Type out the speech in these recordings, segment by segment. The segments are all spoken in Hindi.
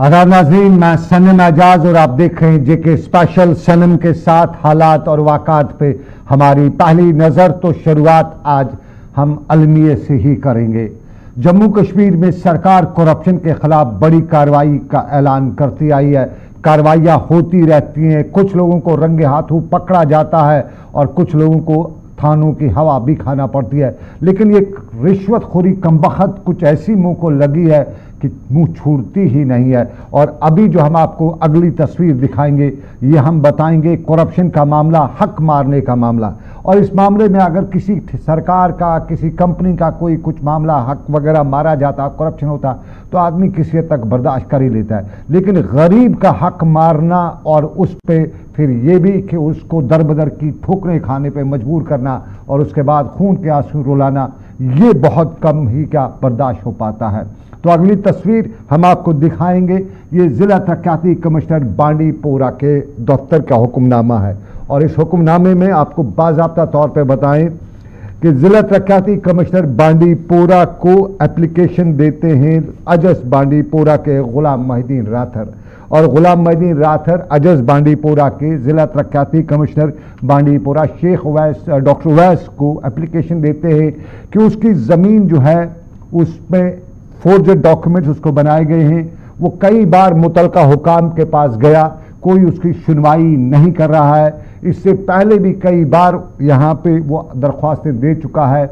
आदाब नाज़रीन, मैं सनम एजाज और आप देख रहे हैं जेके स्पेशल। सनम के साथ हालात और वाक़ात पे हमारी पहली नज़र। तो शुरुआत आज हम अलमिये से ही करेंगे। जम्मू कश्मीर में सरकार करप्शन के खिलाफ बड़ी कार्रवाई का ऐलान करती आई है। कार्रवाइयाँ होती रहती हैं, कुछ लोगों को रंगे हाथों पकड़ा जाता है और कुछ लोगों को थानों की हवा भी खाना पड़ती है। लेकिन ये रिश्वतखोरी कमबख्त कुछ ऐसी मुंह को लगी है कि मुंह छूटती ही नहीं है। और अभी जो हम आपको अगली तस्वीर दिखाएंगे, ये हम बताएंगे करप्शन का मामला, हक मारने का मामला। और इस मामले में अगर किसी सरकार का, किसी कंपनी का कोई कुछ मामला, हक वगैरह मारा जाता, करप्शन होता, तो आदमी किसी हद तक बर्दाश्त कर ही लेता है। लेकिन गरीब का हक मारना और उस पर फिर ये भी कि उसको दर बदर की ठोकरें खाने पे मजबूर करना और उसके बाद खून के आंसू रुलाना, ये बहुत कम ही क्या बर्दाश्त हो पाता है। तो अगली तस्वीर हम आपको दिखाएंगे। ये जिला तरक्याती कमिश्नर बांडीपोरा के दफ्तर का हुक्मनामा है और इस हुक्मनामे में आपको बाज़ाब्ता तौर पे बताएं कि जिला तरक्याती कमिश्नर बांडीपोरा को एप्लीकेशन देते हैं अजस बांडीपोरा के गुलाम मोहिद्दीन राथर। और गुलाम मोहिद्दीन राथर अजस बांडीपोरा के जिला तरक्याती कमिश्नर बांडीपोरा शेख उवैस, डॉक्टर उवैस को एप्लीकेशन देते हैं कि उसकी ज़मीन जो है उसमें फोर्जड डॉक्यूमेंट्स उसको बनाए गए हैं। वो कई बार मुतलका हुकाम के पास गया, कोई उसकी सुनवाई नहीं कर रहा है। इससे पहले भी कई बार यहाँ पे वो दरख्वास्तें दे चुका है,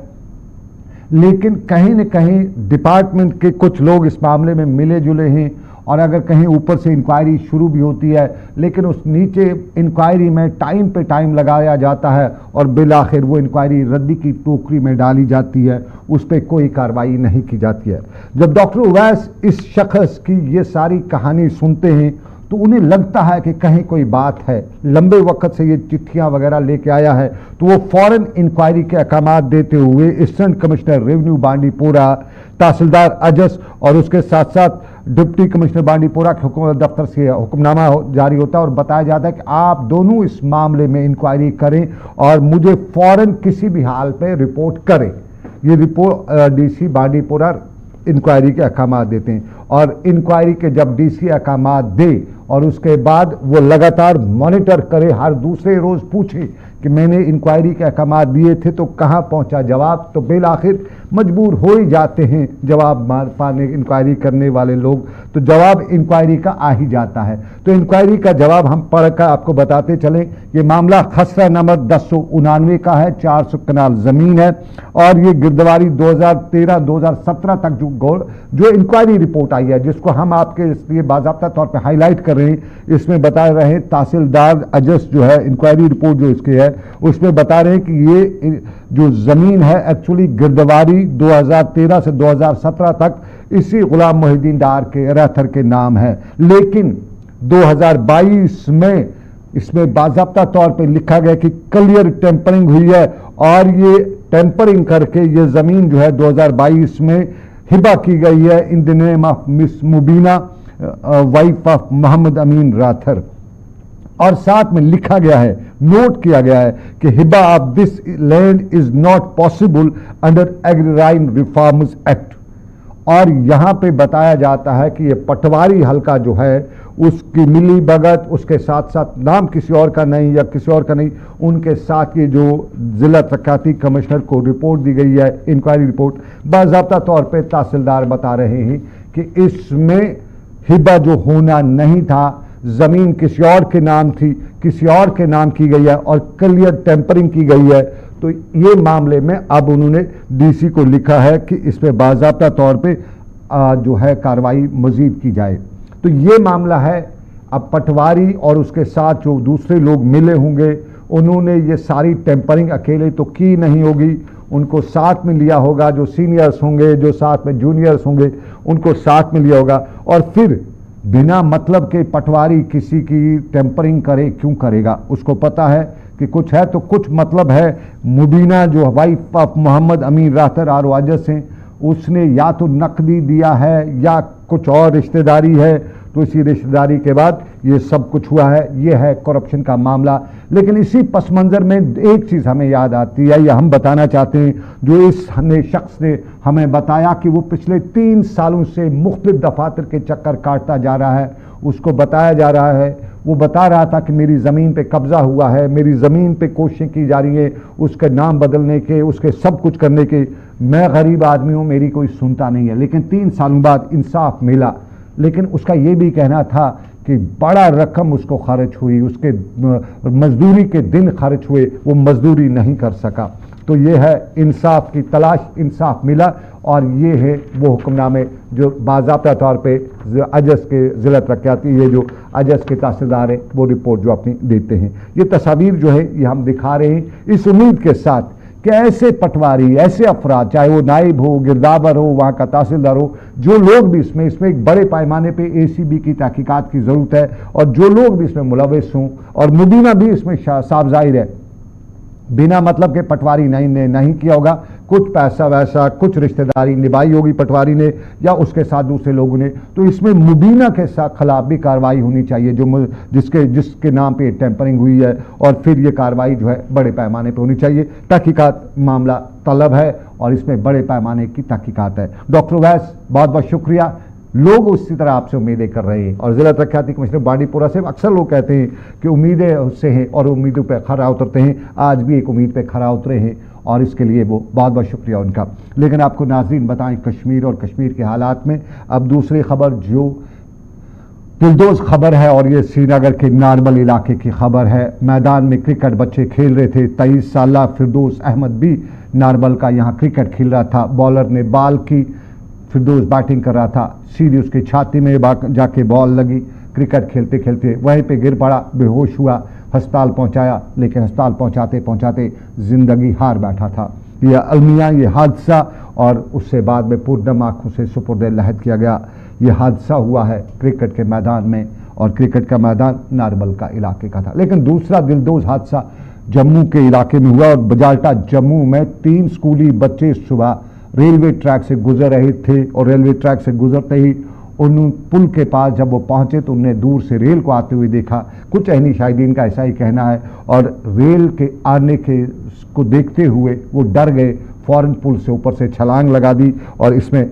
लेकिन कहीं न कहीं डिपार्टमेंट के कुछ लोग इस मामले में मिले जुले हैं। और अगर कहीं ऊपर से इंक्वायरी शुरू भी होती है, लेकिन उस नीचे इंक्वायरी में टाइम पे टाइम लगाया जाता है और बिलाखिर वो इंक्वायरी रद्दी की टोकरी में डाली जाती है, उस पर कोई कार्रवाई नहीं की जाती है। जब डॉक्टर उवैस इस शख्स की ये सारी कहानी सुनते हैं तो उन्हें लगता है कि कहीं कोई बात है। लंबे वक्त से ये चिट्ठियां वगैरह लेके आया है, तो वो फौरन इंक्वायरी के अहकाम देते हुए असिस्टेंट कमिश्नर रेवेन्यू बांडीपोरा, तहसीलदार अजस और उसके साथ साथ डिप्टी कमिश्नर बांडीपोरा के हुकूमत दफ्तर से हुक्मनामा जारी होता है और बताया जाता है कि आप दोनों इस मामले में इंक्वायरी करें और मुझे फौरन किसी भी हाल पे रिपोर्ट करें। ये रिपोर्ट डीसी बांडीपोरा इंक्वायरी के अहकाम देते हैं और इंक्वायरी के जब डीसी अहकाम दे और उसके बाद वो लगातार मॉनिटर करे, हर दूसरे रोज़ पूछे कि मैंने इंक्वायरी के अहकाम दिए थे तो कहाँ पहुँचा जवाब। तो बिलाखिर मजबूर हो ही जाते हैं जवाब पाने, इंक्वायरी करने वाले लोग, तो जवाब इंक्वायरी का आ ही जाता है। तो इंक्वायरी का जवाब हम पढ़कर आपको बताते चलें। ये मामला खसरा नंबर 1099 का है, 400 कनाल ज़मीन है और ये गिरदवारी 2013-2017 तक जो इंक्वायरी रिपोर्ट आई है, जिसको हम आपके इसलिए बाज़ाब्ता तौर पे हाईलाइट कर रहे हैं, इसमें बता रहे हैं तहसीलदार अजस जो है इंक्वायरी रिपोर्ट जो इसकी है उसमें बता रहे हैं कि ये जो ज़मीन है एक्चुअली गिरदवारी 2013 से 2017 तक इसी गुलाम मोहिद्दीन डार के राथर के नाम है। लेकिन 2022 में इसमें बाज़ाब्ता तौर पे लिखा गया कि क्लियर टेम्परिंग हुई है और ये टेम्परिंग करके ये ज़मीन जो है 2022 में हिबा की गई है in the name of miss Mubeena, wife of Mohammad Amin Rather. और साथ में लिखा गया है, नोट किया गया है कि हिबा of this land is not possible under agrarian reforms act. और यहाँ पे बताया जाता है कि ये पटवारी हल्का जो है उसकी मिली भगत, उसके साथ साथ नाम किसी और का नहीं या किसी और का नहीं, उनके साथ ये जो जिला तरक्याती कमिश्नर को रिपोर्ट दी गई है, इंक्वायरी रिपोर्ट, बाज़ाब्ता तौर पे तहसीलदार बता रहे हैं कि इसमें हिबा जो होना नहीं था, ज़मीन किसी और के नाम थी, किसी और के नाम की गई है और क्लियर टेम्परिंग की गई है। तो ये मामले में अब उन्होंने डीसी को लिखा है कि इस पर बाज़ाब्ता तौर पे जो है कार्रवाई मज़ीद की जाए। तो ये मामला है। अब पटवारी और उसके साथ जो दूसरे लोग मिले होंगे, उन्होंने ये सारी टेम्परिंग अकेले तो की नहीं होगी, उनको साथ में लिया होगा, जो सीनियर्स होंगे, जो साथ में जूनियर्स होंगे, उनको साथ में लिया होगा। और फिर बिना मतलब के पटवारी किसी की टेम्परिंग करे, क्यों करेगा? उसको पता है कि कुछ है तो कुछ मतलब है। मुबीना जो वाइफ ऑफ मोहम्मद अमीन राथर आरवाजस हैं, उसने या तो नकदी दिया है या कुछ और रिश्तेदारी है, तो इसी रिश्तेदारी के बाद ये सब कुछ हुआ है। ये है करप्शन का मामला। लेकिन इसी पस मंज़र में एक चीज़ हमें याद आती है या हम बताना चाहते हैं, जो इस शख्स ने हमें बताया कि वो पिछले 3 सालों से मुख्तलिफ दफातर के चक्कर काटता जा रहा है। उसको बताया जा रहा है, वो बता रहा था कि मेरी ज़मीन पे कब्ज़ा हुआ है, मेरी ज़मीन पे कोशिशें की जा रही है उसके नाम बदलने के, उसके सब कुछ करने के। मैं गरीब आदमी हूँ, मेरी कोई सुनता नहीं है। लेकिन 3 सालों बाद इंसाफ मिला। लेकिन उसका ये भी कहना था कि बड़ा रकम उसको खर्च हुई, उसके मजदूरी के दिन खर्च हुए, वो मजदूरी नहीं कर सका। तो ये है इंसाफ की तलाश, इंसाफ मिला और ये है वो हुक्मनामे जो बाज़ाब्ता तौर पे अजस के ज़िला तरक्याती, ये जो अजस के तहसीलदार हैं वो रिपोर्ट जो अपनी देते हैं। ये तस्वीर जो है ये हम दिखा रहे हैं इस उम्मीद के साथ कि ऐसे पटवारी, ऐसे अफराद, चाहे वो नाइब हो, गिरदावर हो, वहाँ का तहसीलदार हो, जो लोग भी इसमें एक बड़े पैमाने पे ACB की तहकीकात की ज़रूरत है और जो लोग भी इसमें मुलविस हों, और मुबीना भी इसमें साफ ज़ाहिर है बिना मतलब के पटवारी नहीं किया होगा, कुछ पैसा वैसा, कुछ रिश्तेदारी निभाई होगी पटवारी ने या उसके साथ दूसरे लोगों ने। तो इसमें मुबीना के साथ खिलाफ भी कार्रवाई होनी चाहिए, जो जिसके नाम पे टेम्परिंग हुई है, और फिर ये कार्रवाई जो है बड़े पैमाने पे होनी चाहिए। तहकीकात मामला तलब है और इसमें बड़े पैमाने की तहकीकात है। डॉक्टर उवैस, बहुत बहुत शुक्रिया। लोग उसी तरह आपसे उम्मीदें कर रहे हैं और ज़िला तरक्याती कमिश्नर बांडीपुरा से अक्सर लोग कहते हैं कि उम्मीदें उससे हैं और उम्मीदों पे खरा उतरते हैं। आज भी एक उम्मीद पे खरा उतरे हैं और इसके लिए वो बहुत बहुत शुक्रिया उनका। लेकिन आपको नाज़रीन बताएं कश्मीर और कश्मीर के हालात में अब दूसरी खबर जो दिलदोज़ खबर है, और ये श्रीनगर के नारबल इलाके की खबर है। मैदान में क्रिकेट बच्चे खेल रहे थे। 23 साला फिरदौस अहमद भी नारबल का यहाँ क्रिकेट खेल रहा था। बॉलर ने बॉल की, फिरदौस बैटिंग कर रहा था, सीधी उसकी छाती में जाके बॉल लगी। क्रिकेट खेलते खेलते वहीं पे गिर पड़ा, बेहोश हुआ, अस्पताल पहुंचाया, लेकिन अस्पताल पहुंचाते पहुंचाते ज़िंदगी हार बैठा था। यह अलमिया ये हादसा, और उससे बाद में पूर्णम आँखों से सुपुर्द लहद किया गया। यह हादसा हुआ है क्रिकेट के मैदान में, और क्रिकेट का मैदान नारबल का इलाके का था। लेकिन दूसरा दिलदोज़ हादसा जम्मू के इलाके में हुआ, और बजाल्टा जम्मू में 3 स्कूली बच्चे सुबह रेलवे ट्रैक से गुजर रहे थे, और रेलवे ट्रैक से गुजरते ही उन पुल के पास जब वो पहुंचे तो उन्हें दूर से रेल को आते हुए देखा। कुछ अहनी शाहिदीन का ऐसा ही कहना है, और रेल के आने के को देखते हुए वो डर गए, फौरन पुल से ऊपर से छलांग लगा दी, और इसमें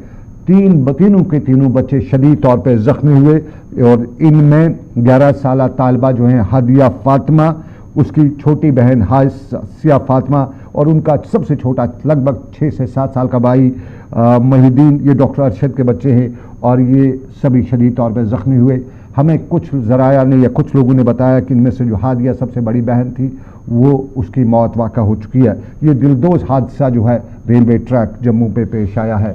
तीनों बच्चे शदीद तौर पर जख्मी हुए। और इनमें 11 साला तालिबा जो हैं हादिया फातिमा, उसकी छोटी बहन हासिया फातिमा, और उनका सबसे छोटा लगभग 6 से 7 साल का भाई महिदीन, ये डॉक्टर अरशद के बच्चे हैं, और ये सभी शदीद तौर पर ज़ख्मी हुए। हमें कुछ ज़राया ने या कुछ लोगों ने बताया कि इनमें से जो हादिया सबसे बड़ी बहन थी वो उसकी मौत वाक़ा हो चुकी है। ये दिलदोज़ हादसा जो है रेलवे ट्रैक जम्मू पे पेश आया है,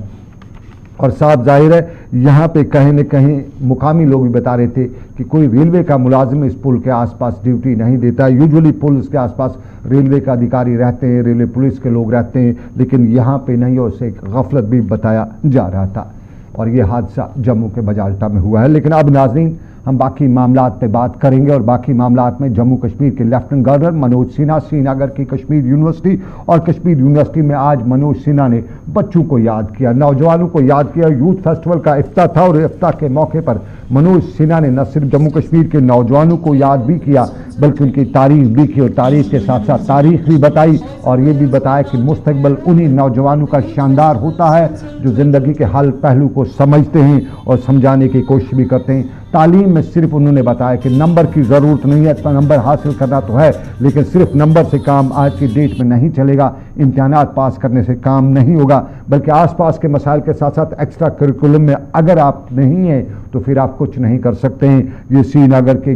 और साफ जाहिर है यहाँ पे कहीं न कहीं मुकामी लोग भी बता रहे थे कि कोई रेलवे का मुलाजिम इस पुल के आसपास ड्यूटी नहीं देता। यूजुअली पुल के आसपास रेलवे का अधिकारी रहते हैं, रेलवे पुलिस के लोग रहते हैं, लेकिन यहाँ पे नहीं, और उसे एक गफलत भी बताया जा रहा था। और ये हादसा जम्मू के बजाल्टा में हुआ है। लेकिन अब नाज़रीन हम बाकी मामलात पे बात करेंगे, और बाकी मामलात में जम्मू कश्मीर के लेफ्टिनेंट गवर्नर मनोज सिन्हा, श्रीनगर की कश्मीर यूनिवर्सिटी, और कश्मीर यूनिवर्सिटी में आज मनोज सिन्हा ने बच्चों को याद किया, नौजवानों को याद किया। यूथ फेस्टिवल का इफ्ताह था, और इफ्ताह के मौके पर मनोज सिन्हा ने न सिर्फ जम्मू कश्मीर के नौजवानों को याद भी किया बल्कि उनकी तारीफ भी की, और तारीफ के साथ साथ तारीख भी बताई, और ये भी बताया कि मुस्तकबिल उन्हीं नौजवानों का शानदार होता है जो ज़िंदगी के हर पहलू को समझते हैं और समझाने की कोशिश भी करते हैं। तालीम में सिर्फ उन्होंने बताया कि नंबर की ज़रूरत नहीं है, नंबर हासिल करना तो है, लेकिन सिर्फ नंबर से काम आज की डेट में नहीं चलेगा। इम्तिहानात पास करने से काम नहीं होगा, बल्कि आसपास के मसाइल के साथ साथ एक्स्ट्रा करिकुलम में अगर आप नहीं हैं तो फिर आप कुछ नहीं कर सकते हैं। ये श्रीनगर की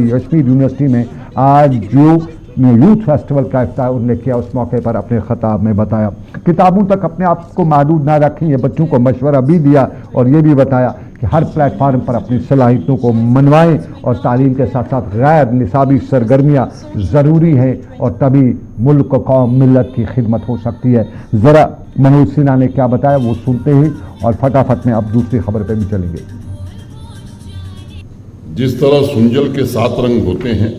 कश्मीर यूनिवर्सिटी में आज जो यूथ फेस्टिवल का इफ्ताह उन्होंने किया, उस मौके पर अपने खिताब में बताया किताबों तक अपने आप को महदूद ना रखें। ये बच्चों को मशवरा भी दिया और ये भी बताया कि हर प्लेटफार्म पर अपनी सलाहियतों को मनवाएं, और तालीम के साथ साथ गैर निसाबी सरगर्मियाँ ज़रूरी हैं, और तभी मुल्क, कौम, मिल्लत की खिदमत हो सकती है। ज़रा मनोज सिन्हा ने क्या बताया वो सुनते हैं, और फटाफट में अब दूसरी खबर पर भी चलेंगे। जिस तरह सुंजल के 7 रंग होते हैं,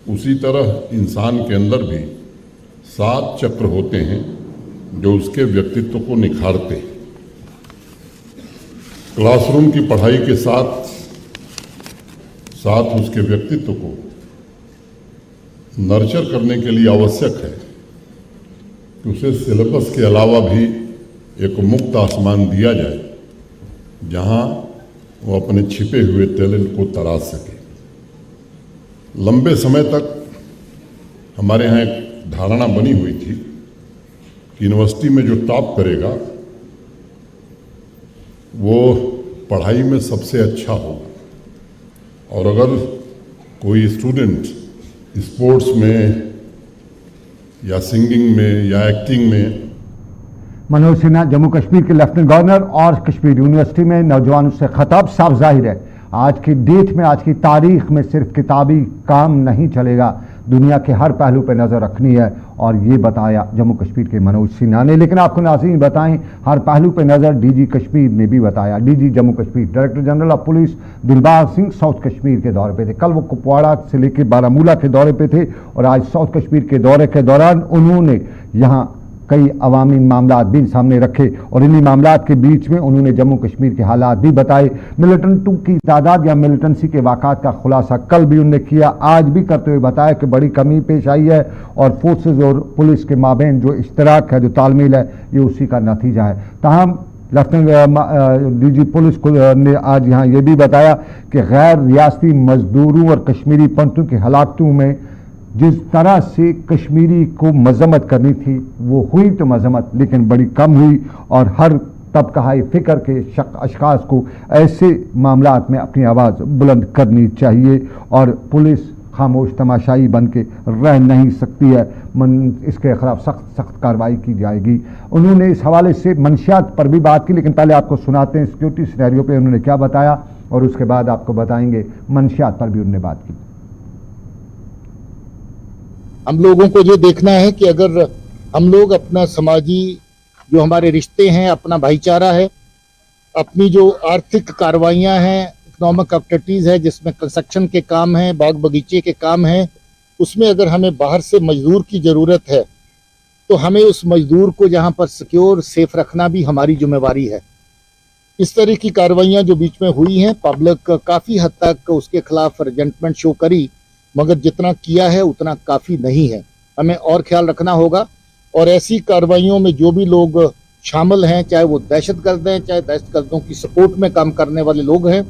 उसी तरह इंसान के अंदर भी 7 चक्र होते हैं जो उसके व्यक्तित्व को निखारते हैं। क्लासरूम की पढ़ाई के साथ साथ उसके व्यक्तित्व को नर्चर करने के लिए आवश्यक है कि उसे सिलेबस के अलावा भी एक मुक्त आसमान दिया जाए जहां वो अपने छिपे हुए टैलेंट को तराश सके। लंबे समय तक हमारे यहाँ एक धारणा बनी हुई थी कि यूनिवर्सिटी में जो टॉप करेगा वो पढ़ाई में सबसे अच्छा होगा, और अगर कोई स्टूडेंट स्पोर्ट्स में या सिंगिंग में या एक्टिंग में। मनोज सिन्हा जम्मू कश्मीर के लेफ्टिनेंट गवर्नर और कश्मीर यूनिवर्सिटी में नौजवानों से खिताब। साफ जाहिर है आज की डेट में, आज की तारीख में सिर्फ किताबी काम नहीं चलेगा, दुनिया के हर पहलू पर नजर रखनी है, और ये बताया जम्मू कश्मीर के मनोज सिन्हा ने। लेकिन आपको नाज़रीन बताएं, हर पहलू पर नजर डीजी कश्मीर ने भी बताया। DG Jammu Kashmir director general of police Dilbag Singh south Kashmir के दौरे पे थे। कल वो कुपवाड़ा से लेकर बारामूला के दौरे पे थे और आज साउथ कश्मीर के दौरे के दौरान उन्होंने यहाँ कई अवामी मामलात भी सामने रखे और इन्हीं मामलात के बीच में उन्होंने जम्मू कश्मीर के हालात भी बताए। मिलिटेंटों की तादाद या मिलिटेंसी के वाक़ात का खुलासा कल भी उन्होंने किया, आज भी करते हुए बताया कि बड़ी कमी पेश आई है और फोर्सेज और पुलिस के माबैन जो इश्तराक है, जो तालमेल है, ये उसी का नतीजा है। ताहम लेफ्टिनेंट डीजी पुलिस ने आज यहाँ ये भी बताया कि गैर रियासती मजदूरों और कश्मीरी पंथों की हलाकतों में जिस तरह से कश्मीरी को मजम्मत करनी थी वो हुई तो मजम्मत, लेकिन बड़ी कम हुई, और हर तबका फिक्र के अशखास को ऐसे मामलात में अपनी आवाज़ बुलंद करनी चाहिए और पुलिस खामोश तमाशाई बन के रह नहीं सकती है। इसके खिलाफ सख्त कार्रवाई की जाएगी। उन्होंने इस हवाले से मंशियात पर भी बात की, लेकिन पहले आपको सुनाते हैं सिक्योरिटी सिनेरियो पे उन्होंने क्या बताया और उसके बाद आपको बताएंगे मंशियात पर भी उन्होंने बात की। हम लोगों को ये देखना है कि अगर हम लोग अपना समाजी जो हमारे रिश्ते हैं, अपना भाईचारा है, अपनी जो आर्थिक कार्रवाइयां हैं, इकोनॉमिक एक्टिविटीज है जिसमें कंस्ट्रक्शन के काम हैं, बाग बगीचे के काम हैं, उसमें अगर हमें बाहर से मजदूर की ज़रूरत है तो हमें उस मजदूर को जहां पर सिक्योर सेफ रखना भी हमारी जिम्मेवारी है। इस तरह की कार्रवाइयां जो बीच में हुई हैं, पब्लिक काफ़ी हद तक उसके खिलाफ रिजेंटमेंट शो करी, मगर जितना किया है उतना काफ़ी नहीं है। हमें और ख्याल रखना होगा और ऐसी कार्रवाइयों में जो भी लोग शामिल हैं, चाहे वो दहशतगर्द हैं, चाहे दहशतगर्दों की सपोर्ट में काम करने वाले लोग हैं।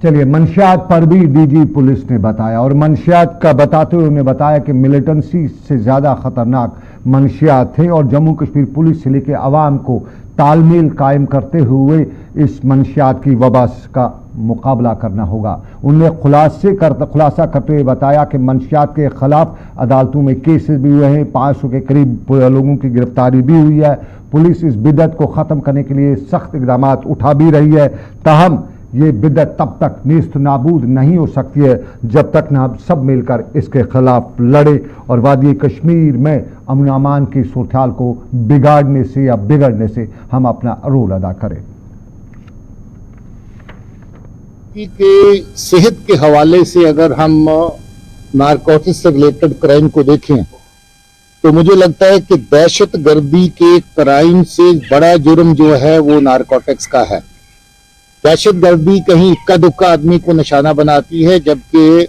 चलिए, मंशियात पर भी डीजी पुलिस ने बताया और मंशियात का बताते हुए उन्होंने बताया कि मिलिटेंसी से ज़्यादा खतरनाक मंशियात थे और जम्मू कश्मीर पुलिस से लेकर आवाम को तालमेल कायम करते हुए इस मंशियात की वबा का मुकाबला करना होगा। उन्होंने खुलासा करते हुए बताया कि मंशियात के खिलाफ अदालतों में केसेस भी हुए हैं, 500 के करीब लोगों की गिरफ्तारी भी हुई है। पुलिस इस बिदत को ख़त्म करने के लिए सख्त इक़दाम उठा भी रही है। ताहम ये बिदत तब तक नेस्त नाबूद नहीं हो सकती है जब तक ना हम सब मिलकर इसके खिलाफ लड़े और वादी कश्मीर में अमन अमान की सूरत को बिगाड़ने से या बिगड़ने से हम अपना रोल अदा करें। के सेहत के हवाले से अगर हम नारकोटिक्स से रिलेटेड क्राइम को देखें तो मुझे लगता है कि दहशतगर्दी के क्राइम से बड़ा जुर्म जो है वो नारकोटिक्स का है। दहशतगर्दी कहीं इक्का दुक्का आदमी को निशाना बनाती है, जबकि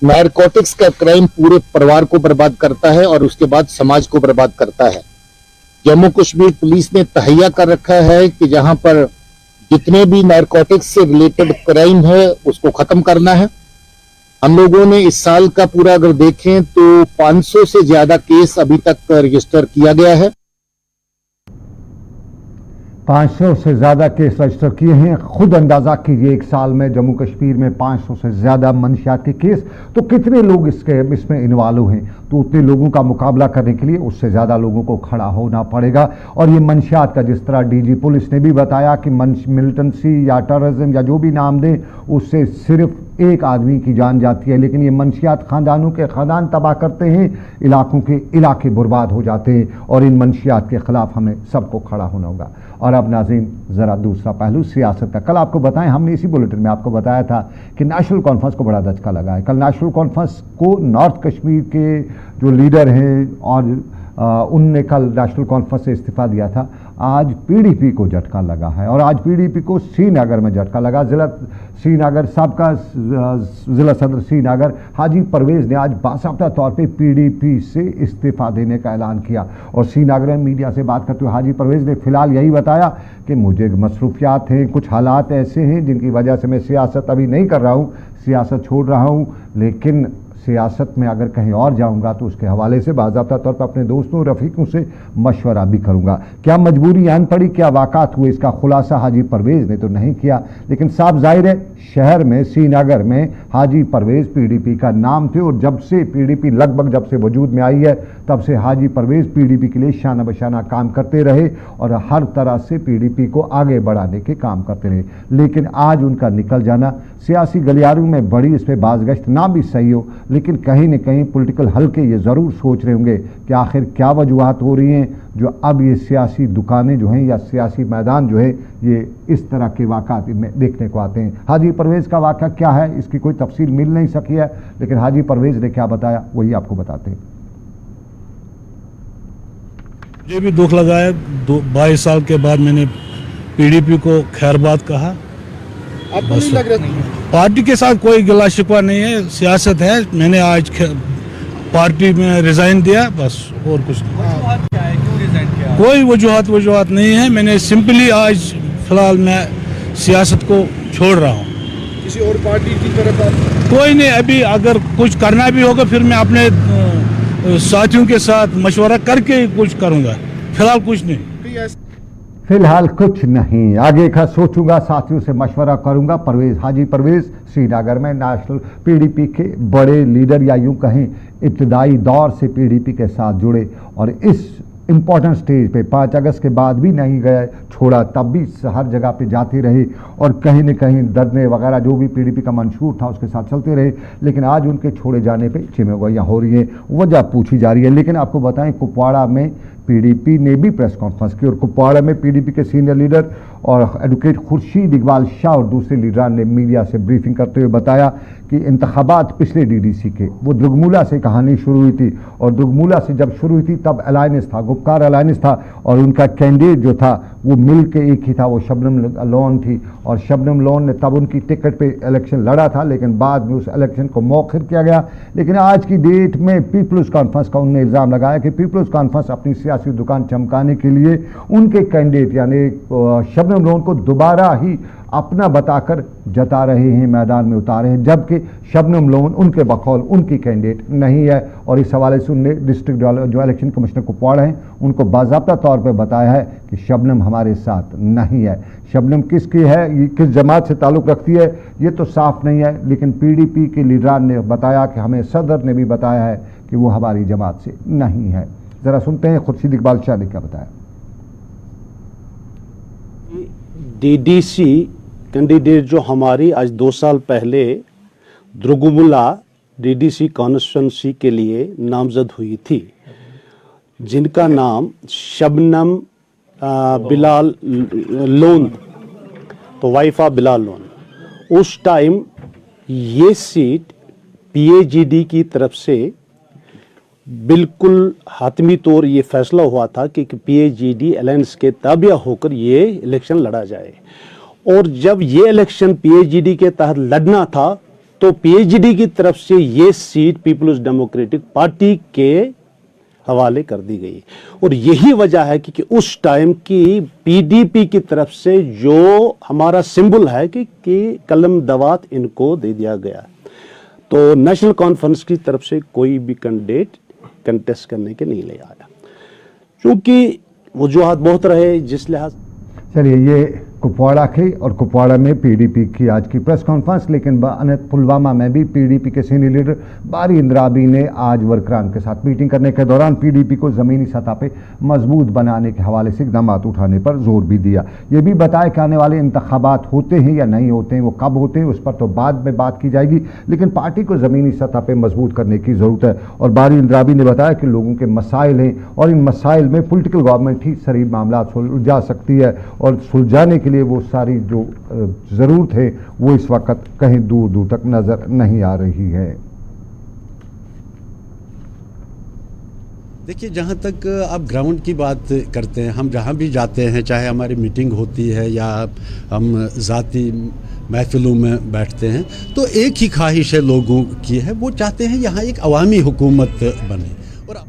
नारकोटिक्स का क्राइम पूरे परिवार को बर्बाद करता है और उसके बाद समाज को बर्बाद करता है। जम्मू कश्मीर पुलिस ने तहैया कर रखा है कि जहां पर जितने भी नारकोटिक्स से रिलेटेड क्राइम है उसको खत्म करना है। हम लोगों ने इस साल का पूरा अगर देखें तो 500 से ज्यादा केस अभी तक रजिस्टर किया गया है। 500 से ज़्यादा केस रजिस्टर किए हैं। खुद अंदाज़ा कीजिए एक साल में जम्मू कश्मीर में 500 से ज़्यादा मंशियात के केस, तो कितने लोग इसमें इन्वॉल्व हैं। तो उतने लोगों का मुकाबला करने के लिए उससे ज़्यादा लोगों को खड़ा होना पड़ेगा। और ये मंशियात का जिस तरह डीजी पुलिस ने भी बताया कि मिलिटेंसी या टेररिज्म या जो भी नाम दें, उससे सिर्फ एक आदमी की जान जाती है, लेकिन ये मंशियात ख़ानदानों के ख़ानदान तबाह करते हैं, इलाकों के इलाके बर्बाद हो जाते हैं और इन मंशियात के ख़िलाफ़ हमें सबको खड़ा होना होगा। और अब नाज़रीन ज़रा दूसरा पहलू सियासत का। कल आपको बताएं, हमने इसी बुलेटिन में आपको बताया था कि नेशनल कॉन्फ्रेंस को बड़ा धचका लगा है। कल नेशनल कॉन्फ्रेंस को नॉर्थ कश्मीर के जो लीडर हैं और उनने कल नेशनल कॉन्फ्रेंस से इस्तीफ़ा दिया था आज पीडीपी को झटका लगा है और आज पीडीपी को श्रीनगर में झटका लगा। जिला श्रीनगर साबका जिला सदर श्रीनगर हाजी परवेज ने आज बाकायदा तौर पे पीडीपी से इस्तीफा देने का ऐलान किया और श्रीनगर में मीडिया से बात करते हुए हाजी परवेज ने फिलहाल यही बताया कि मुझे मसरूफियात हैं, कुछ हालात ऐसे हैं जिनकी वजह से मैं सियासत अभी नहीं कर रहा हूँ, सियासत छोड़ रहा हूँ, लेकिन सियासत में अगर कहीं और जाऊंगा तो उसके हवाले से बाज़ाब्ता तौर पर अपने दोस्तों रफ़ीकों से मशवरा भी करूंगा। क्या मजबूरी आन पड़ी, क्या वाक़ात हुए, इसका खुलासा हाजी परवेज़ ने तो नहीं किया, लेकिन साफ जाहिर है शहर में श्रीनगर में हाजी परवेज़ पीडीपी का नाम थे और जब से पीडीपी लगभग जब से वजूद में आई है तब से हाजी परवेज़ पीडीपी के लिए शाना बशाना काम करते रहे और हर तरह से पीडीपी को आगे बढ़ाने के काम करते रहे। लेकिन आज उनका निकल जाना सियासी गलियारों में बड़ी इस पर बाज़गश्त ना भी सही हो, लेकिन कहीं न कहीं पॉलिटिकल हल्के ये ज़रूर सोच रहे होंगे कि आखिर क्या वजूहात हो रही हैं जो अब ये सियासी दुकानें जो हैं या सियासी मैदान जो है ये इस तरह के वाक़ात में देखने को आते हैं। हाजी परवेज़ का वाक़ा क्या है इसकी कोई तफसील मिल नहीं सकी है, लेकिन हाजी परवेज़ ने क्या बताया वही आपको बताते हैं। मुझे भी दुख लगा है, 22 साल के बाद मैंने पीडीपी को खैरबाद कहा। आपको नहीं लग रहा है? पार्टी के साथ कोई गिला शिकवा नहीं है, सियासत है। मैंने आज पार्टी में रिजाइन दिया, बस और कुछ नहीं। कोई वजूहत नहीं है। मैंने सिंपली आज फिलहाल मैं सियासत को छोड़ रहा हूँ। किसी और पार्टी की तरफ कोई नहीं, अभी अगर कुछ करना भी होगा फिर मैं अपने साथियों के साथ मशवरा करके कुछ करूँगा, फिलहाल कुछ नहीं। फिलहाल कुछ नहीं, आगे का सोचूंगा, साथियों से मशवरा करूंगा। परवेज़, हाजी परवेज़ श्रीनगर में नेशनल पीडीपी के बड़े लीडर या यूं कहें इब्तदाई दौर से पीडीपी के साथ जुड़े और इस इम्पॉर्टेंट स्टेज पे 5 अगस्त के बाद भी नहीं गए, छोड़ा तब भी हर जगह पे जाते रहे और कहीं न कहीं धरने वगैरह जो भी पीडीपी का मंशूर था उसके साथ चलते रहे। लेकिन आज उनके छोड़े जाने पे चिमगोइयाँ हो रही हैं, वजह पूछी जा रही है। लेकिन आपको बताएं कुपवाड़ा में पीडीपी ने भी प्रेस कॉन्फ्रेंस की और कुपवाड़ा में पीडीपी के सीनियर लीडर और एडवोकेट खुर्शीद इकबाल शाह और दूसरे लीडरान ने मीडिया से ब्रीफिंग करते हुए बताया कि इंतखाबात पिछले डीडीसी के वो दुर्गमूला से कहानी शुरू हुई थी और दुर्गमूला से जब शुरू हुई थी तब अलायंस था, गुपकार अलायंस था और उनका कैंडिडेट जो था वो मिल के एक ही था, वो शबनम लोन थी और शबनम लोन ने तब उनकी टिकट पे इलेक्शन लड़ा था, लेकिन बाद में उस इलेक्शन को मौखिर किया गया। लेकिन आज की डेट में पीपल्स कॉन्फ्रेंस का उन्होंने इल्ज़ाम लगाया कि पीपल्स कॉन्फ्रेंस अपनी सियासी दुकान चमकाने के लिए उनके कैंडिडेट यानी शबनम लोन को दोबारा ही अपना बताकर जता रहे हैं, मैदान में उतारे हैं, जबकि शबनम लोन उनके बकौल उनकी कैंडिडेट नहीं है। और इस हवाले से उनने डिस्ट्रिक्ट जो इलेक्शन कमिश्नर कुपवाड़ा हैं उनको बाज़ाब्ता तौर पर बताया है कि शबनम हमारे साथ नहीं है। शबनम किसकी है, ये किस जमात से ताल्लुक़ रखती है ये तो साफ नहीं है, लेकिन पीडीपी के लीडरान ने बताया कि हमें सदर ने भी बताया है कि वो हमारी जमात से नहीं है। ज़रा सुनते हैं खुर्शीद इकबाल शाह ने क्या बताया। डीडीसी कैंडिडेट जो हमारी आज 2 साल पहले द्रुगमुला डीडीसी कॉन्स्टिट्यूंसी के लिए नामजद हुई थी, जिनका नाम शबनम बिलाल लोन, तो वाइफ ऑफ बिलाल लोन, उस टाइम ये सीट पीएजीडी की तरफ से बिल्कुल हातमी तौर ये फैसला हुआ था कि पीएजीडी अलायंस के ताबिया होकर ये इलेक्शन लड़ा जाए। और जब ये इलेक्शन पीएजीडी के तहत लड़ना था तो पीएजीडी की तरफ से ये सीट पीपल्स डेमोक्रेटिक पार्टी के हवाले कर दी गई और यही वजह है कि उस टाइम की पीडीपी की तरफ से जो हमारा सिंबल है कि कलम दवात इनको दे दिया गया। तो नेशनल कॉन्फ्रेंस की तरफ से कोई भी कैंडिडेट कंटेस्ट करने के नहीं ले आया, क्योंकि वजूहात बहुत रहे जिस लिहाज। चलिए, ये कुपवाड़ा के और कुपवाड़ा में पीडीपी की आज की प्रेस कॉन्फ्रेंस। लेकिन पुलवामा में भी पीडीपी के सीनियर लीडर बारी इंदिराबी ने आज वर्करान के साथ मीटिंग करने के दौरान पीडीपी को ज़मीनी सतह पे मजबूत बनाने के हवाले से इक़दाम उठाने पर जोर भी दिया। ये भी बताया कि आने वाले इंतखाबात होते हैं या नहीं होते हैं, वो कब होते हैं उस पर तो बाद में बात की जाएगी, लेकिन पार्टी को ज़मीनी सतह पर मजबूत करने की ज़रूरत है। और बारी इंदिराबी ने बताया कि लोगों के मसाइल हैं और इन मसाइल में पोलिटिकल गवर्नमेंट ही सारी मामला सुलझा सकती है और सुलझाने के लिए वो सारी जो ज़रूरत है वो इस वक्त कहीं दूर दूर तक नज़र नहीं आ रही है। देखिए, जहाँ तक आप ग्राउंड की बात करते हैं, हम जहाँ भी जाते हैं, चाहे हमारी मीटिंग होती है या हम ज़ाती महफिलों में बैठते हैं, तो एक ही ख्वाहिश है लोगों की है, वो चाहते हैं यहाँ एक अवामी हुकूमत बने। और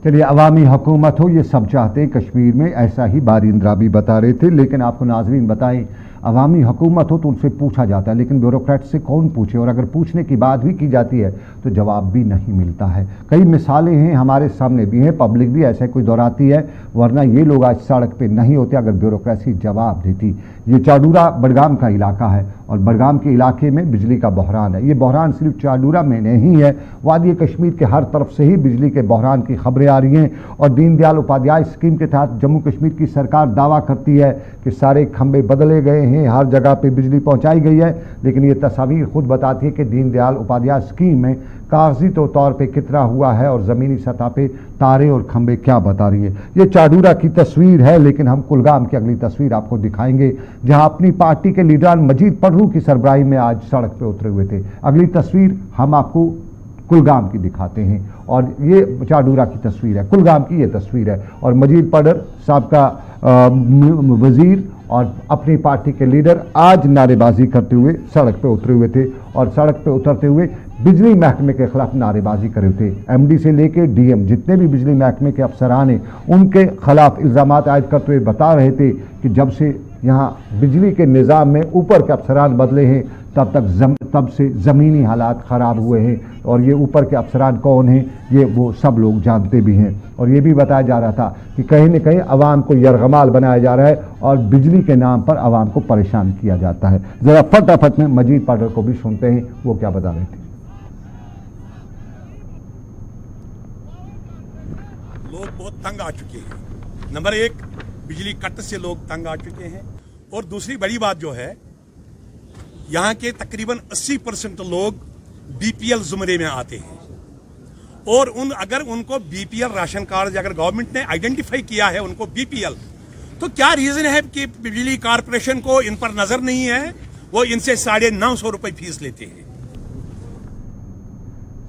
चलिए, अवामी हुकूमत हो ये सब चाहते हैं कश्मीर में, ऐसा ही बारिंद्रा भी बता रहे थे। लेकिन आपको नाजरीन बताएं, अवामी हुकूमत हो तो उनसे पूछा जाता है, लेकिन ब्यूरोक्रेट से कौन पूछे, और अगर पूछने की बात भी की जाती है तो जवाब भी नहीं मिलता है। कई मिसालें हैं, हमारे सामने भी हैं, पब्लिक भी ऐसे कोई दोहराती है, वरना ये लोग आज सड़क पे नहीं होते अगर ब्यूरोक्रेसी जवाब देती। ये चाडूरा बडगाम का इलाका है और बडगाम के इलाके में बिजली का बहरान है। ये बहरान सिर्फ चाडूरा में नहीं है, वादी कश्मीर के हर तरफ से ही बिजली के बहरान की खबरें आ रही हैं। और दीनदयाल उपाध्याय स्कीम के तहत जम्मू कश्मीर की सरकार दावा करती है कि सारे खंभे बदले गए हैं, हर जगह पे बिजली पहुंचाई गई है, लेकिन ये तस्वीर खुद बताती है कि दीनदयाल उपाध्याय स्कीम में कागजी तौर पे कितना हुआ है और ज़मीनी सतह पे तारे और खंभे क्या बता रही है। ये चाडूरा की तस्वीर है, लेकिन हम कुलगाम की अगली तस्वीर आपको दिखाएंगे, जहां अपनी पार्टी के लीडरान मजीद पडरू की सरबराही में आज सड़क पे उतरे हुए थे। अगली तस्वीर हम आपको कुलगाम की दिखाते हैं, और ये चाडूरा की तस्वीर है, कुलगाम की ये तस्वीर है। और मजीद पडर साहब का वजीर और अपनी पार्टी के लीडर आज नारेबाजी करते हुए सड़क पे उतरे हुए थे, और सड़क पे उतरते हुए बिजली महकमे के खिलाफ नारेबाजी करे थे। एमडी से लेके डीएम जितने भी बिजली महकमे के अफसरान हैं, उनके खिलाफ इल्ज़ामात आयद करते हुए बता रहे थे कि जब से यहाँ बिजली के निज़ाम में ऊपर के अफसरान बदले हैं तब से ज़मीनी हालात ख़राब हुए हैं, और ये ऊपर के अफसरान कौन हैं ये वो सब लोग जानते भी हैं। और ये भी बताया जा रहा था कि कहीं न कहीं अवाम को यरगमाल बनाया जा रहा है और बिजली के नाम पर अवाम को परेशान किया जाता है। ज़रा फटाफट में मजीद पाटर को भी सुनते हैं, वो क्या बता रहे थे। लोग बहुत तंग आ चुके हैं। नंबर एक, बिजली कट से लोग तंग आ चुके हैं, और दूसरी बड़ी बात जो है, यहाँ के तकरीबन 80% लोग बीपीएल जुमरे में आते हैं, और अगर उनको बीपीएल राशन कार्ड अगर गवर्नमेंट ने आइडेंटिफाई किया है उनको बीपीएल, तो क्या रीजन है कि बिजली कारपोरेशन को इन पर नजर नहीं है, वो इनसे 950 रुपए फीस लेते हैं।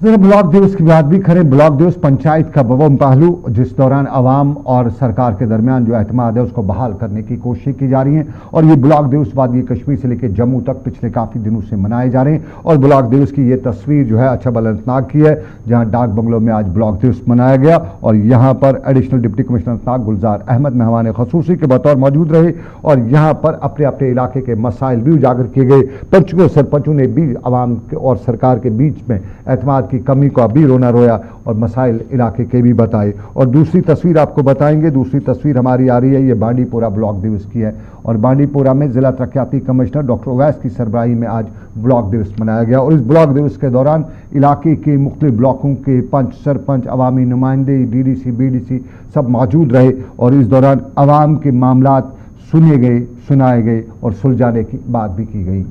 ब्लॉक दिवस की बात भी करें। ब्लॉक दिवस पंचायत का बवम पहलू, जिस दौरान आवाम और सरकार के दरमियान जो एतमाद है उसको बहाल करने की कोशिश की जा रही है, और ये ब्लॉक दिवस वादी कश्मीर से लेकर जम्मू तक पिछले काफ़ी दिनों से मनाए जा रहे हैं। और ब्लॉक दिवस की ये तस्वीर जो है अछबल अनंतनाग की है, जहाँ डाक बंगलों में आज ब्लॉक दिवस मनाया गया, और यहाँ पर एडिशनल डिप्टी कमिश्नर अनंतनाग गुलजार अहमद मेहमान खसूसी के बतौर मौजूद रहे, और यहाँ पर अपने अपने इलाके के मसाइल भी उजागर किए गए। पंचों सरपंचों ने भी आवाम और सरकार के बीच में एतमाद की कमी को अभी रोना रोया और मसाइल इलाके के भी बताए। और दूसरी तस्वीर आपको बताएंगे, दूसरी तस्वीर हमारी आ रही है, ये बांडीपोरा ब्लॉक दिवस की है, और बांडीपोरा में जिला तरक्याती कमिश्नर डॉक्टर ओवैस की सरबराही में आज ब्लॉक दिवस मनाया गया। और इस ब्लॉक दिवस के दौरान इलाके के मुख्तलिफ ब्लॉकों के पंच, सरपंच, अवामी नुमाइंदे, डीडीसी, बीडीसी सब मौजूद रहे, और इस दौरान अवाम के मामलात सुने गए, सुनाए गए और सुलझाने की बात भी की गई।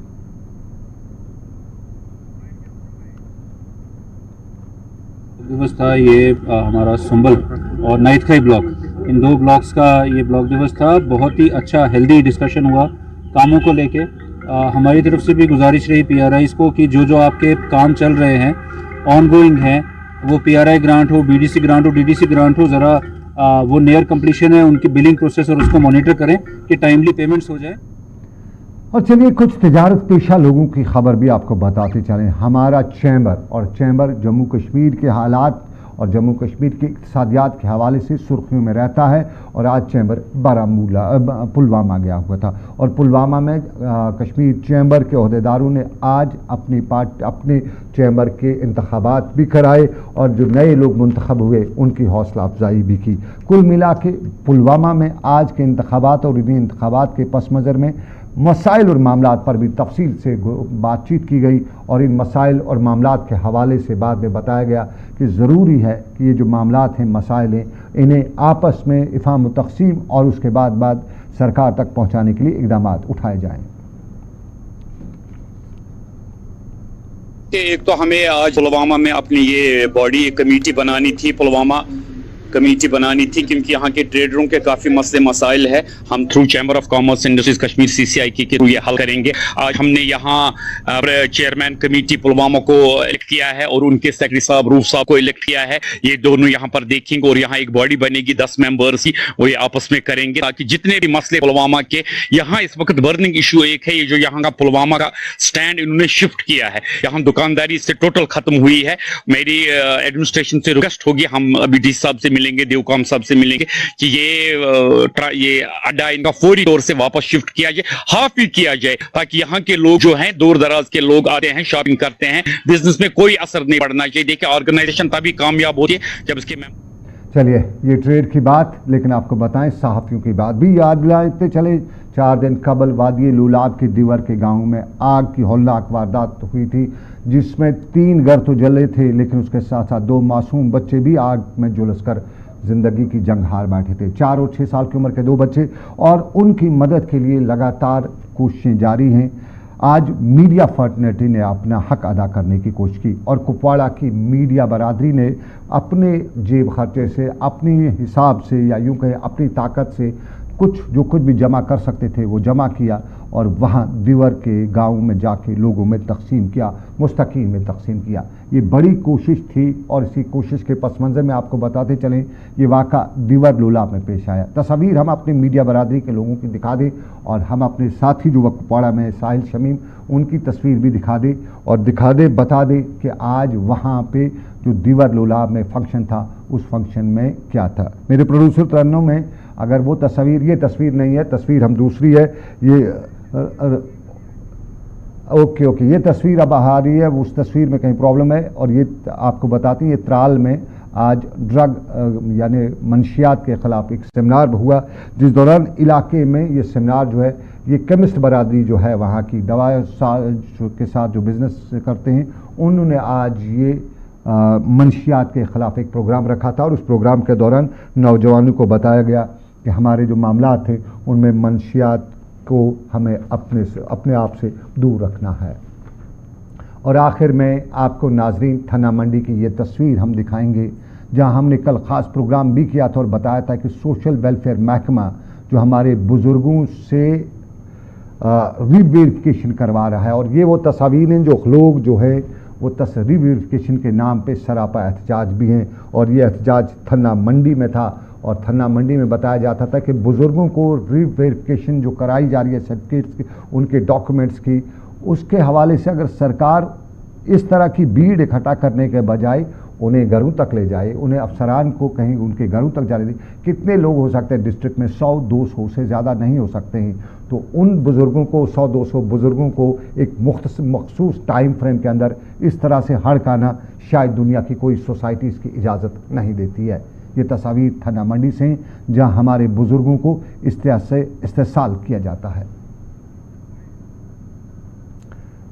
दिवस था ये हमारा संबल और नाइथखाई ब्लॉक, इन दो ब्लॉक्स का ये ब्लॉक दिवस था। बहुत ही अच्छा हेल्दी डिस्कशन हुआ कामों को लेके। हमारी तरफ से भी गुजारिश रही पीआरआईज़ को कि जो आपके काम चल रहे हैं, ऑन गोइंग हैं, वो पीआरआई ग्रांट हो, बीडीसी ग्रांट हो, डीडीसी ग्रांट हो, ज़रा वो नियर कंप्लीशन है उनकी बिलिंग प्रोसेस, और उसको मॉनिटर करें कि टाइमली पेमेंट्स हो जाए। और चलिए कुछ तिजारत पेशा लोगों की खबर भी आपको बताते चलें। हमारा चैम्बर जम्मू कश्मीर के हालात और जम्मू कश्मीर के इक़्तिसादियात के हवाले से सुर्खियों में रहता है, और आज चैम्बर पुलवामा गया हुआ था, और पुलवामा में कश्मीर चैम्बर के ओहदेदारों ने आज अपने चैम्बर के इंतखाबात भी कराए, और जो नए लोग मुंतखब हुए उनकी हौसला अफजाई भी की। कुल मिला के पुलवामा में आज के इंतखाबात और इन्हीं इंतखाबात के पस मंज़र में मसाइल और मामलात पर भी तफसील से बातचीत की गई, और इन मसाइल और मामलात के हवाले से बाद में बताया गया कि ज़रूरी है कि ये जो मामलात हैं, मसाइल हैं, इन्हें आपस में इफ़ाम व तक़सीम और उसके बाद सरकार तक पहुँचाने के लिए इक़दामात उठाए जाएँ। एक तो हमें आज पुलवामा में अपनी ये बॉडी कमेटी बनानी थी, पुलवामा कमेटी बनानी थी, क्योंकि यहाँ के ट्रेडरों के काफ़ी मसले मसाइल है। हम through chamber of commerce industries Kashmir CCI के थ्रू ये हल करेंगे। आज हमने यहाँ चेयरमैन कमेटी पुलवामा को इलेक्ट किया है और उनके सेक्रेटरी साहब रूफ साहब को इलेक्ट किया है। ये दोनों यहाँ पर देखेंगे और यहाँ एक बॉडी बनेगी 10 मेंबर्स की, वो ये आपस में करेंगे ताकि जितने भी मसले पुलवामा के, यहाँ इस वक्त बर्निंग इशू एक है, ये जो यहाँ का पुलवामा का स्टैंड इन्होंने शिफ्ट किया है। यहाँ दुकानदारी से टोटल खत्म हुई है। मेरी एडमिनिस्ट्रेशन से रिक्वेस्ट होगी, हम अभी डी साहब से मिलेंगे, देवकाम साहब से मिलेंगे कि ये अड्डा इनका फौरी तौर से वापस शिफ्ट किया जाए, हाफ ही किया जाए, ताकि यहाँ के लोग जो हैं, दूर दराज के लोग आते हैं, शॉपिंग करते हैं, बिजनेस में कोई असर नहीं पड़ना चाहिए। देखिए ऑर्गेनाइजेशन तभी कामयाब होती है जब इसके चलिए ये ट्रेड की बात, लेकिन आपको बताएं सहाफ़ियों की बात भी याद दिलाते चले। 4 दिन कबल वादी लुलाब के दिवर के गांव में आग की हौलनाक वारदात हुई थी, जिसमें 3 घर तो जले थे, लेकिन उसके साथ साथ 2 मासूम बच्चे भी आग में झुलसकर ज़िंदगी की जंग हार बैठे थे। 4 और 6 साल की उम्र के 2 बच्चे, और उनकी मदद के लिए लगातार कोशिशें जारी हैं। आज मीडिया फर्टर्निटी ने अपना हक अदा करने की कोशिश की और कुपवाड़ा की मीडिया बरादरी ने अपने जेब खर्चे से, अपने हिसाब से, या यूँ कहें अपनी ताकत से कुछ भी जमा कर सकते थे वो जमा किया और वहाँ दिवर के गांव में जाके लोगों में तकसीम किया, मुस्तकीम में तकसीम किया। ये बड़ी कोशिश थी और इसी कोशिश के पस मंज़र में आपको बताते चलें ये वाक़ा दिवर लुलाब में पेश आया। तस्वीर हम अपनी मीडिया बरादरी के लोगों की दिखा दें और हम अपने साथी जो कुपवाड़ा में साहिल शमीम, उनकी तस्वीर भी दिखा दें और बता दें कि आज वहाँ पे जो दिवर लुलाब में फंक्शन था, उस फंक्शन में क्या था। मेरे प्रोड्यूसर तरन्नुम में अगर वो तस्वीर, ये तस्वीर नहीं है, तस्वीर हम दूसरी है, ये ओके ये तस्वीर अब आ रही है, उस तस्वीर में कहीं प्रॉब्लम है। और ये आपको बताती है त्राल में आज ड्रग यानी मंशियात के ख़िलाफ़ एक सेमिनार हुआ, जिस दौरान इलाके में ये सेमिनार जो है, ये केमिस्ट बरादरी जो है वहाँ की दवा के साथ जो बिज़नेस करते हैं, उन्होंने आज ये मंशियात के ख़िलाफ़ एक प्रोग्राम रखा था और उस प्रोग्राम के दौरान नौजवानों को बताया गया कि हमारे जो मामला थे उनमें मंशियात को हमें अपने आप से दूर रखना है। और आखिर में आपको नाजरीन थना मंडी की ये तस्वीर हम दिखाएंगे, जहां हमने कल ख़ास प्रोग्राम भी किया था और बताया था कि सोशल वेलफेयर महकमा जो हमारे बुज़ुर्गों से रीवेरिफिकेशन करवा रहा है, और ये वो तस्वीर हैं जो लोग जो है वो रीवेरिफिकेशन के नाम पे सरापा एहतजाज भी हैं। और ये एहतजाज थन्ना मंडी में था और थन्ना मंडी में बताया जाता था कि बुज़ुर्गों को रीवेरिफिकेशन जो कराई जा रही है सर्टिफिकेट्स की, उनके डॉक्यूमेंट्स की, उसके हवाले से अगर सरकार इस तरह की भीड़ इकट्ठा करने के बजाय उन्हें घरों तक ले जाए, उन्हें अफसरान को कहीं उनके घरों तक जाने दें। कितने लोग हो सकते हैं डिस्ट्रिक्ट में? 100-200 से ज़्यादा नहीं हो सकते हैं। तो उन बुज़ुर्गों को, 100-200 बुज़ुर्गों को एक मखसूस टाइम फ्रेम के अंदर इस तरह से हड़काना शायद दुनिया की कोई सोसाइटी इसकी इजाज़त नहीं देती है। ये तस्वीर थना मंडी से हैं, जहाँ हमारे बुज़ुर्गों को इस तरह से इस्तेसाल किया जाता है।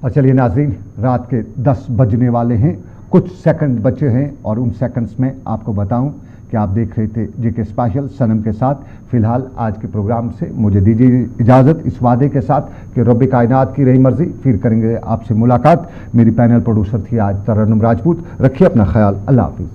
और चलिए नाज़रीन, रात के 10 बजने वाले हैं, कुछ सेकंड बचे हैं और उन सेकंड्स में आपको बताऊं कि आप देख रहे थे जेके स्पेशल सनम के साथ। फिलहाल आज के प्रोग्राम से मुझे दीजिए इजाज़त, इस वादे के साथ कि रब्बे कायनात की रही मर्जी फिर करेंगे आपसे मुलाकात। मेरी पैनल प्रोड्यूसर थी आज तरन्नुम राजपूत। रखिए अपना ख्याल। अल्लाह हाफिज़।